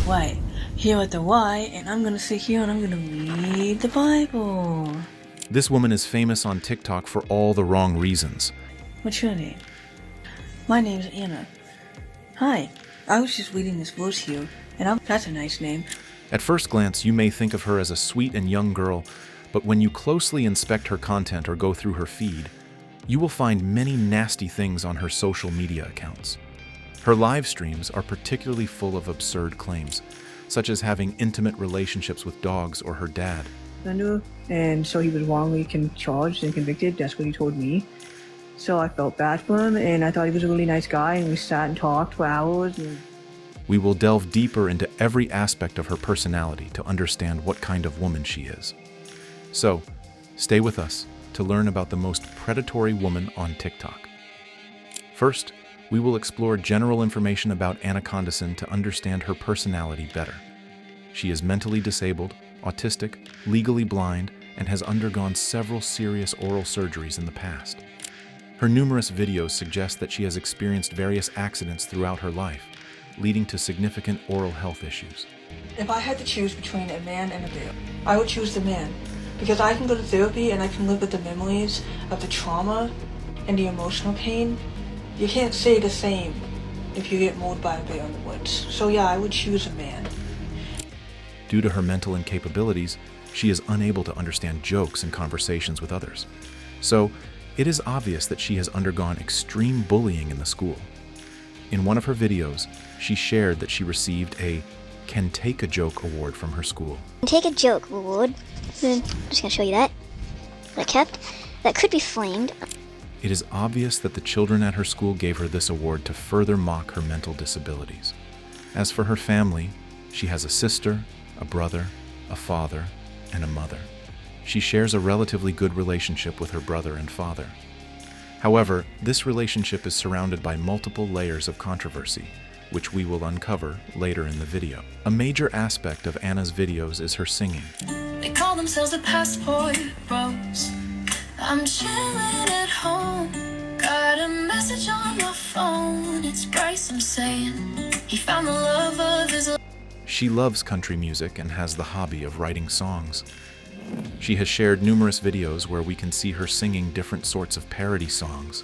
Alright, here at the Y, and I'm gonna sit here and I'm gonna read the Bible. This woman is famous on TikTok for all the wrong reasons. What's your name? My name's Anna. Hi, I was just reading this verse here, and that's a nice name. At first glance, you may think of her as a sweet and young girl, but when you closely inspect her content or go through her feed, you will find many nasty things on her social media accounts. Her live streams are particularly full of absurd claims, such as having intimate relationships with dogs or her dad. And so he was wrongly charged and convicted. That's what he told me. So I felt bad for him, and I thought he was a really nice guy, and we sat and talked for hours. We will delve deeper into every aspect of her personality to understand what kind of woman she is. So, stay with us to learn about the most predatory woman on TikTok. First, we will explore general information about AnnaCondaSin to understand her personality better. She is mentally disabled, autistic, legally blind, and has undergone several serious oral surgeries in the past. Her numerous videos suggest that she has experienced various accidents throughout her life, leading to significant oral health issues. If I had to choose between a man and a bear, I would choose the man. Because I can go to therapy and I can live with the memories of the trauma and the emotional pain. You can't say the same if you get mauled by a bear in the woods. So yeah, I would choose a man. Due to her mental incapabilities, she is unable to understand jokes and conversations with others. So, it is obvious that she has undergone extreme bullying in the school. In one of her videos, she shared that she received a Can Take a Joke award from her school. Take a Joke award. I'm just going to show you that I kept. That could be flamed. It is obvious that the children at her school gave her this award to further mock her mental disabilities. As for her family, she has a sister, a brother, a father, and a mother. She shares a relatively good relationship with her brother and father. However, this relationship is surrounded by multiple layers of controversy, which we will uncover later in the video. A major aspect of Anna's videos is her singing. They call themselves the Passport Bros. I'm chilling at home. Got a message on my phone. It's Bryce, I'm saying. He found the love of his life. She loves country music and has the hobby of writing songs. She has shared numerous videos where we can see her singing different sorts of parody songs,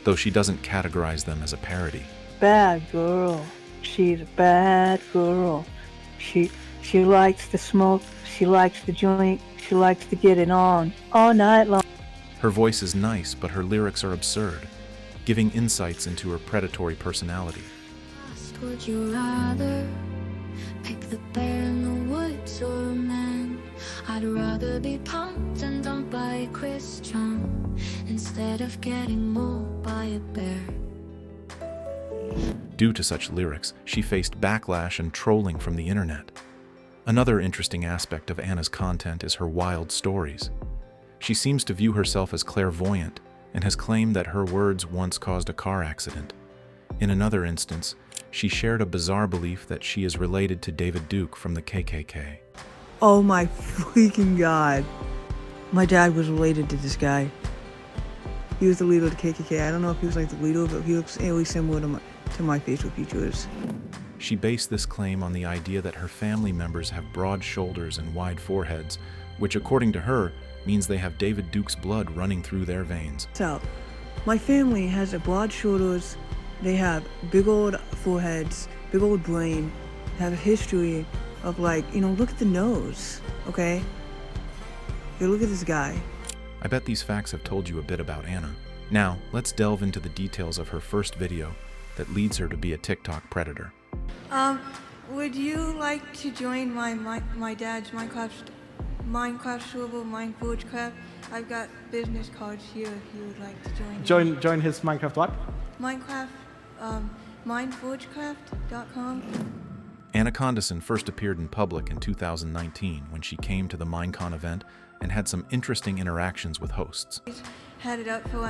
though she doesn't categorize them as a parody. Bad girl. She's a bad girl. She likes to smoke. She likes to drink. She likes to get it on all night long. Her voice is nice, but her lyrics are absurd, giving insights into her predatory personality. Would you rather pick the bear in the woods or a man? I'd rather be pumped and dumped by a Christian instead of getting mauled by a bear. Due to such lyrics, she faced backlash and trolling from the internet. Another interesting aspect of Anna's content is her wild stories. She seems to view herself as clairvoyant and has claimed that her words once caused a car accident. In another instance, she shared a bizarre belief that she is related to David Duke from the KKK. Oh my freaking god. My dad was related to this guy. He was the leader of the KKK. I don't know if he was like the leader, but he looks really similar to my facial features. She based this claim on the idea that her family members have broad shoulders and wide foreheads, which according to her means they have David Duke's blood running through their veins. So, my family has a broad shoulders, they have big old foreheads, big old brain, have a history of look at the nose, okay? Hey, look at this guy. I bet these facts have told you a bit about Anna. Now, let's delve into the details of her first video that leads her to be a TikTok predator. Would you like to join my dad's Minecraft server, Minecraft? I've got business cards here if you would like to join. Join his Minecraft what? Minecraft, mineforgecraft.com. AnnaCondaSin first appeared in public in 2019 when she came to the Minecon event and had some interesting interactions with hosts. He's had it up for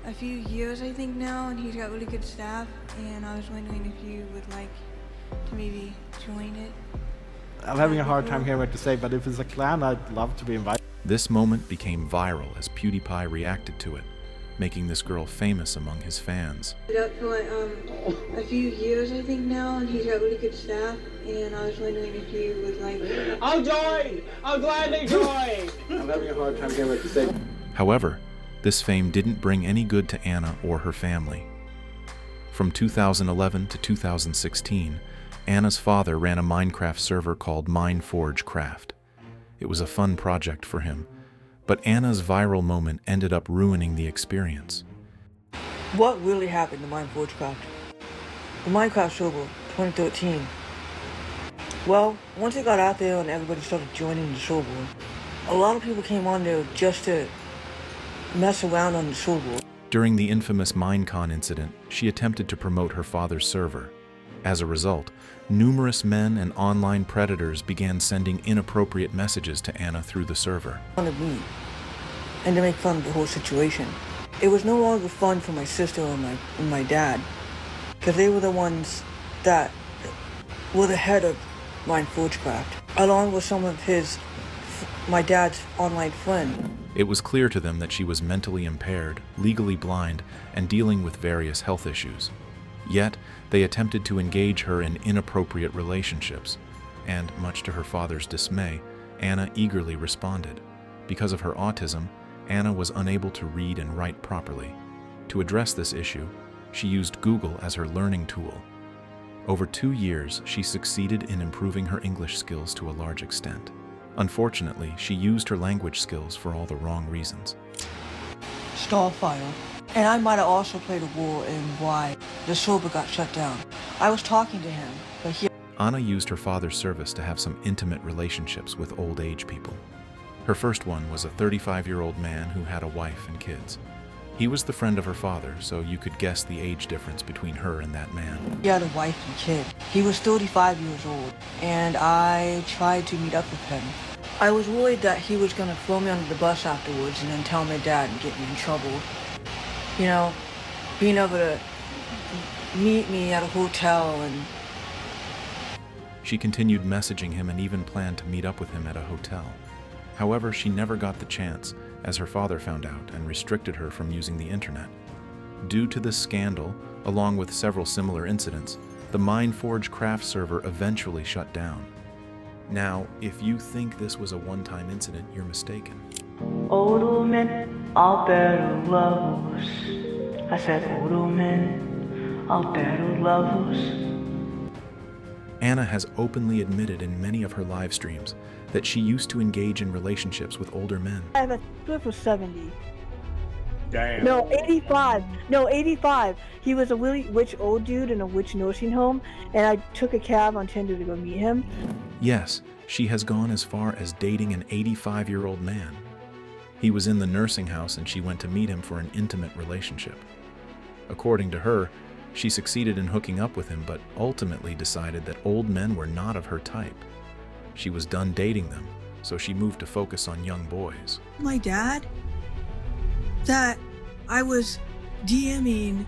a few years I think now, and he's got really good staff, and I was wondering if you would like to maybe join it. I'm having a hard time hearing what to say, but if it's a clan, I'd love to be invited. This moment became viral as PewDiePie reacted to it, making this girl famous among his fans. Up for like a few years, I think now, and he's got really good staff. And I was wondering if you would like. I'll join. I'll gladly join. I'm having a hard time hearing what you say. However, this fame didn't bring any good to Anna or her family. From 2011 to 2016, Anna's father ran a Minecraft server called MineForgeCraft. It was a fun project for him, but Anna's viral moment ended up ruining the experience. What really happened to MineForgeCraft? The Minecraft server, 2013. Well, once it got out there and everybody started joining the server, a lot of people came on there just to mess around on the server. During the infamous Minecon incident, she attempted to promote her father's server. As a result, numerous men and online predators began sending inappropriate messages to Anna through the server. Of me, and to make fun of the whole situation. It was no longer fun for my sister and my dad, because they were the ones that were the head of MineForgeCraft, along with some of my dad's online friends. It was clear to them that she was mentally impaired, legally blind, and dealing with various health issues. Yet, they attempted to engage her in inappropriate relationships, and, much to her father's dismay, Anna eagerly responded. Because of her autism, Anna was unable to read and write properly. To address this issue, she used Google as her learning tool. Over 2 years, she succeeded in improving her English skills to a large extent. Unfortunately, she used her language skills for all the wrong reasons. Starfire. And I might have also played a role in why the server got shut down. I was talking to him, but he... Anna used her father's service to have some intimate relationships with old age people. Her first one was a 35-year-old man who had a wife and kids. He was the friend of her father, so you could guess the age difference between her and that man. He had a wife and kid. He was 35 years old, and I tried to meet up with him. I was worried that he was going to throw me under the bus afterwards and then tell my dad and get me in trouble. You know, being able to meet me at a hotel and... She continued messaging him and even planned to meet up with him at a hotel. However, she never got the chance, as her father found out and restricted her from using the internet. Due to this scandal, along with several similar incidents, the MineForgeCraft server eventually shut down. Now, if you think this was a one-time incident, you're mistaken. Older men are better lovers. I said older men are better lovers. Anna has openly admitted in many of her live streams that she used to engage in relationships with older men. I have a split for 70. Damn. No, 85. No, 85. He was a really rich old dude in a rich nursing home, and I took a cab on Tinder to go meet him. Yes, she has gone as far as dating an 85-year-old man. He was in the nursing house and she went to meet him for an intimate relationship. According to her, she succeeded in hooking up with him, but ultimately decided that old men were not of her type. She was done dating them, so she moved to focus on young boys. My dad, that I was DMing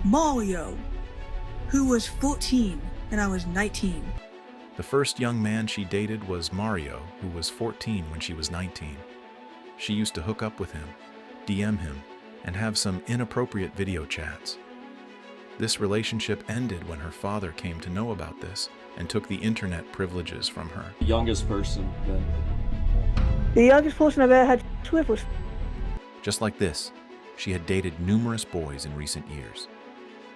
Mario, who was 14 and I was 19. The first young man she dated was Mario, who was 14 when she was 19. She used to hook up with him, DM him, and have some inappropriate video chats. This relationship ended when her father came to know about this and took the internet privileges from her. The youngest person then. The youngest person I've ever had with was... Just like this, she had dated numerous boys in recent years.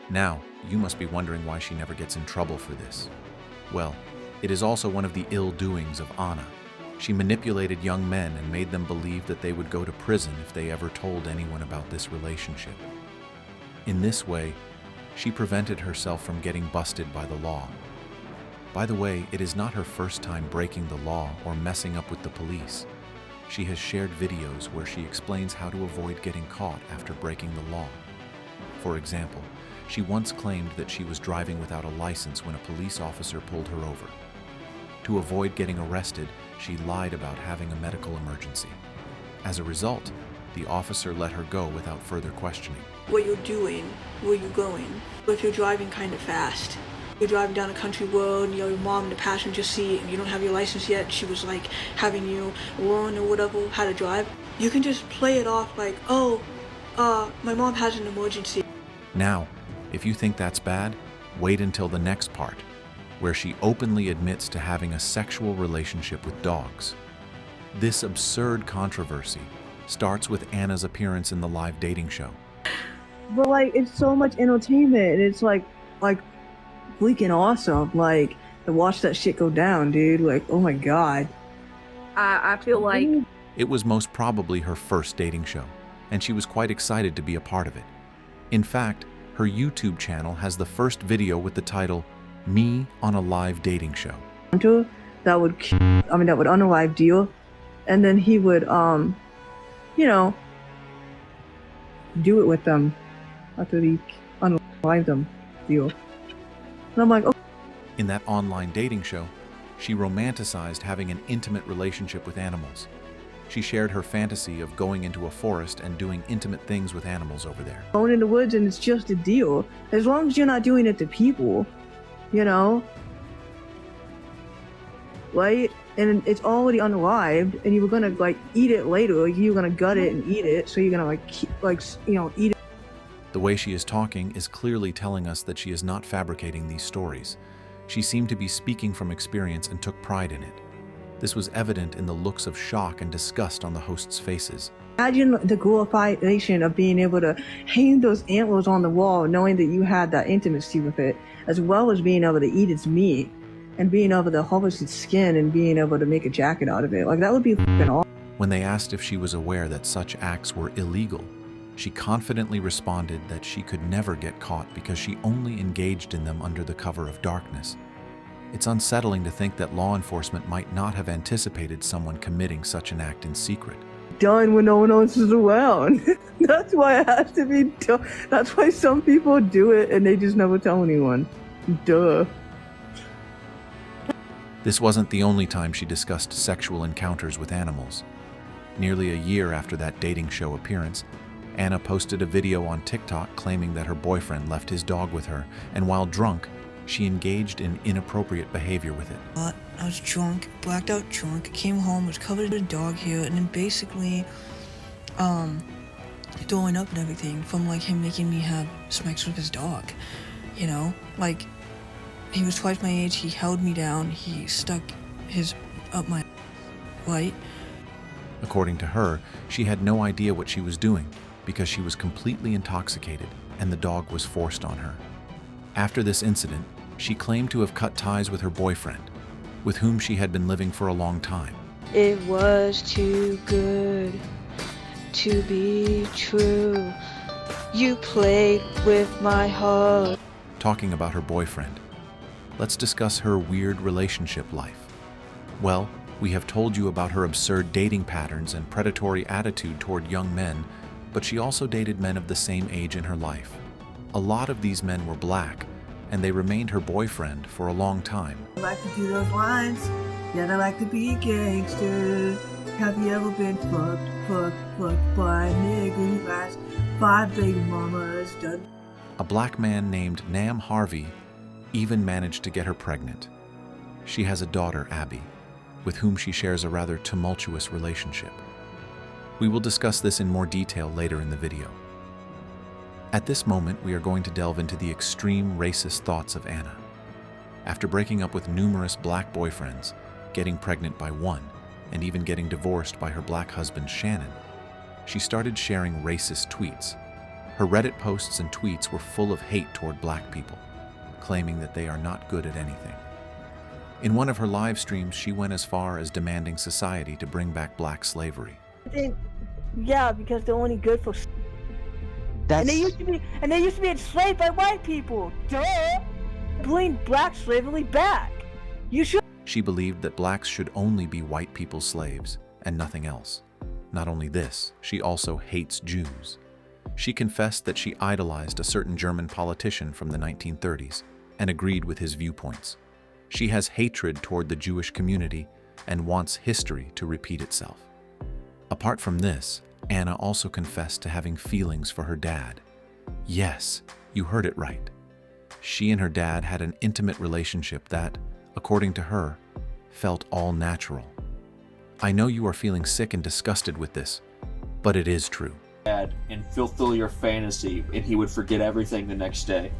Now, you must be wondering why she never gets in trouble for this. Well, it is also one of the ill doings of Anna. She manipulated young men and made them believe that they would go to prison if they ever told anyone about this relationship. In this way, she prevented herself from getting busted by the law. By the way, it is not her first time breaking the law or messing up with the police. She has shared videos where she explains how to avoid getting caught after breaking the law. For example, she once claimed that she was driving without a license when a police officer pulled her over. To avoid getting arrested, she lied about having a medical emergency. As a result, the officer let her go without further questioning. What you're doing, where you're going. If you're driving kind of fast, you're driving down a country road and your mom in the passenger seat and you don't have your license yet, she was like having you learn or whatever how to drive. You can just play it off like, oh, my mom has an emergency. Now, if you think that's bad, wait until the next part, where she openly admits to having a sexual relationship with dogs. This absurd controversy starts with Anna's appearance in the live dating show. But like, it's so much entertainment, and it's like freaking awesome. Like, to watch that shit go down, dude. Like, oh my god. I feel like It was most probably her first dating show, and she was quite excited to be a part of it. In fact, her YouTube channel has the first video with the title, Me on a Live Dating Show. That would unalive deal, and then he would, you know, do it with them after he unalive them deal. And I'm like, oh. In that online dating show, she romanticized having an intimate relationship with animals. She shared her fantasy of going into a forest and doing intimate things with animals over there. Going in the woods, and it's just a deal. As long as you're not doing it to people, you know? Right? And it's already unalived, and you were gonna like eat it later. You were gonna gut it and eat it, so you're gonna eat it. The way she is talking is clearly telling us that she is not fabricating these stories. She seemed to be speaking from experience and took pride in it. This was evident in the looks of shock and disgust on the hosts' faces. Imagine the glorification of being able to hang those antlers on the wall, knowing that you had that intimacy with it, as well as being able to eat its meat, and being able to harvest its skin, and being able to make a jacket out of it. Like, that would be fucking awesome. When they asked if she was aware that such acts were illegal, she confidently responded that she could never get caught because she only engaged in them under the cover of darkness. It's unsettling to think that law enforcement might not have anticipated someone committing such an act in secret. Done when no one else is around. That's why it has to be done. That's why some people do it and they just never tell anyone. Duh. This wasn't the only time she discussed sexual encounters with animals. Nearly a year after that dating show appearance, Anna posted a video on TikTok claiming that her boyfriend left his dog with her, and while drunk, she engaged in inappropriate behavior with it. I was drunk, blacked out drunk, came home, was covered in dog hair, and then basically, throwing up and everything from like him making me have sex with his dog. You know, like, he was twice my age, he held me down, he stuck his up my right. According to her, she had no idea what she was doing because she was completely intoxicated and the dog was forced on her. After this incident, she claimed to have cut ties with her boyfriend, with whom she had been living for a long time. It was too good to be true. You played with my heart. Talking about her boyfriend, let's discuss her weird relationship life. Well, we have told you about her absurd dating patterns and predatory attitude toward young men, but she also dated men of the same age in her life. A lot of these men were black, and they remained her boyfriend for a long time. I like to do those lines. Yeah, I like to be a gangster. Have you ever been fucked by a nigga who has 5 baby mamas? Done. A black man named Nam Harvey even managed to get her pregnant. She has a daughter, Abby, with whom she shares a rather tumultuous relationship. We will discuss this in more detail later in the video. At this moment, we are going to delve into the extreme racist thoughts of Anna. After breaking up with numerous black boyfriends, getting pregnant by one, and even getting divorced by her black husband Shannon, she started sharing racist tweets. Her Reddit posts and tweets were full of hate toward black people, claiming that they are not good at anything. In one of her live streams, she went as far as demanding society to bring back black slavery. Yeah, because they're only good for. And they used to be enslaved by white people. Duh. Bring black slavery back. You should. She believed that blacks should only be white people's slaves and nothing else. Not only this, she also hates Jews. She confessed that she idolized a certain German politician from the 1930s and agreed with his viewpoints. She has hatred toward the Jewish community and wants history to repeat itself. Apart from this, Anna also confessed to having feelings for her dad. Yes, you heard it right. She and her dad had an intimate relationship that, according to her, felt all natural. I know you are feeling sick and disgusted with this, but it is true. And fulfill your fantasy, and he would forget everything the next day.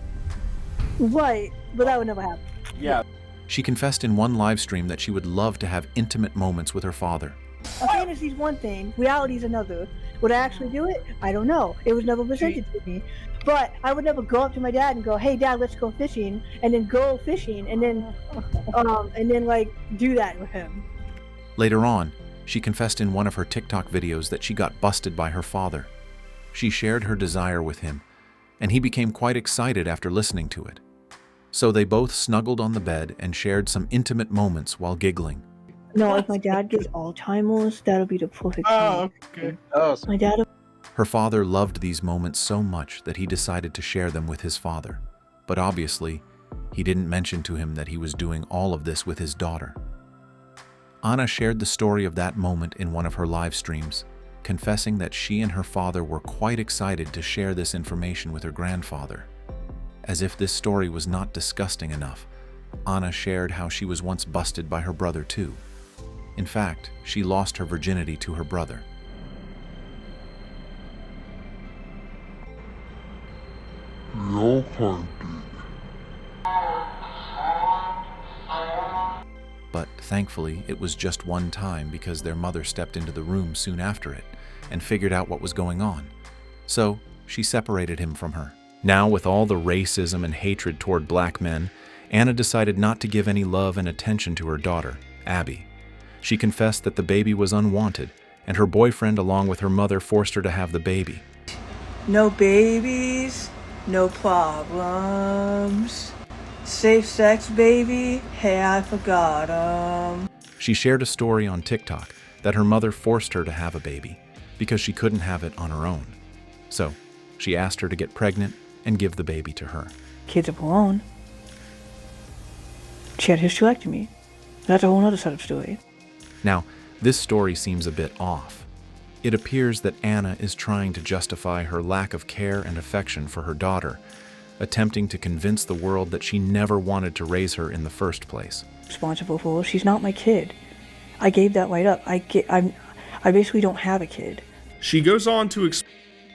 Right, but that would never happen. Yeah. She confessed in one live stream that she would love to have intimate moments with her father. A fantasy's one thing, reality's another. Would I actually do it? I don't know. It was never presented to me. But I would never go up to my dad and go, "Hey Dad, let's go fishing," and then go fishing and then like do that with him. Later on, she confessed in one of her TikTok videos that she got busted by her father. She shared her desire with him, and he became quite excited after listening to it. So they both snuggled on the bed and shared some intimate moments while giggling. No, if my dad gets Alzheimer's, that'll be the perfect time. Okay. Oh, My dad. Her father loved these moments so much that he decided to share them with his father. But obviously, he didn't mention to him that he was doing all of this with his daughter. Anna shared the story of that moment in one of her live streams, confessing that she and her father were quite excited to share this information with her grandfather. As if this story was not disgusting enough, Anna shared how she was once busted by her brother too. In fact, she lost her virginity to her brother. But thankfully, it was just one time because their mother stepped into the room soon after it and figured out what was going on. So, she separated him from her. Now, with all the racism and hatred toward black men, Anna decided not to give any love and attention to her daughter, Abby. She confessed that the baby was unwanted, and her boyfriend, along with her mother, forced her to have the baby. No babies, no problems. Safe sex, baby? Hey, I forgot 'em. She shared a story on TikTok that her mother forced her to have a baby because she couldn't have it on her own. So, she asked her to get pregnant and give the baby to her. Kids of her own. She had a hysterectomy. That's a whole other set of story. Now, this story seems a bit off. It appears that Anna is trying to justify her lack of care and affection for her daughter, attempting to convince the world that she never wanted to raise her in the first place. Responsible for her. She's not my kid. I gave that right up. I basically don't have a kid. She goes on to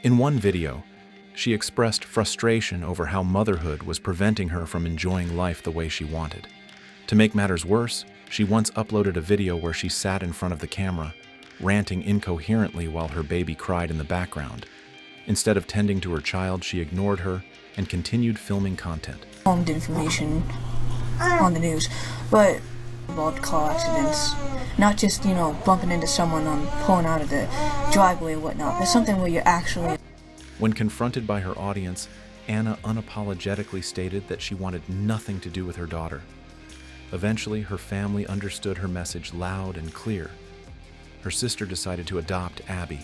In one video, she expressed frustration over how motherhood was preventing her from enjoying life the way she wanted. To make matters worse, she once uploaded a video where she sat in front of the camera, ranting incoherently while her baby cried in the background. Instead of tending to her child, she ignored her and continued filming content. Information on the news, but about car accidents. Not just, bumping into someone on pulling out of the driveway or whatnot. There's something where you're actually... When confronted by her audience, Anna unapologetically stated that she wanted nothing to do with her daughter. Eventually, her family understood her message loud and clear. Her sister decided to adopt Abby,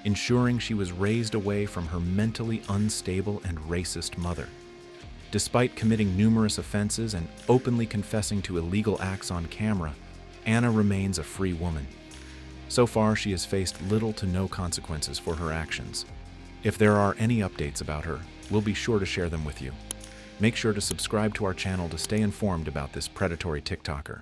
ensuring she was raised away from her mentally unstable and racist mother. Despite committing numerous offenses and openly confessing to illegal acts on camera, Anna remains a free woman. So far, she has faced little to no consequences for her actions. If there are any updates about her, we'll be sure to share them with you. Make sure to subscribe to our channel to stay informed about this predatory TikToker.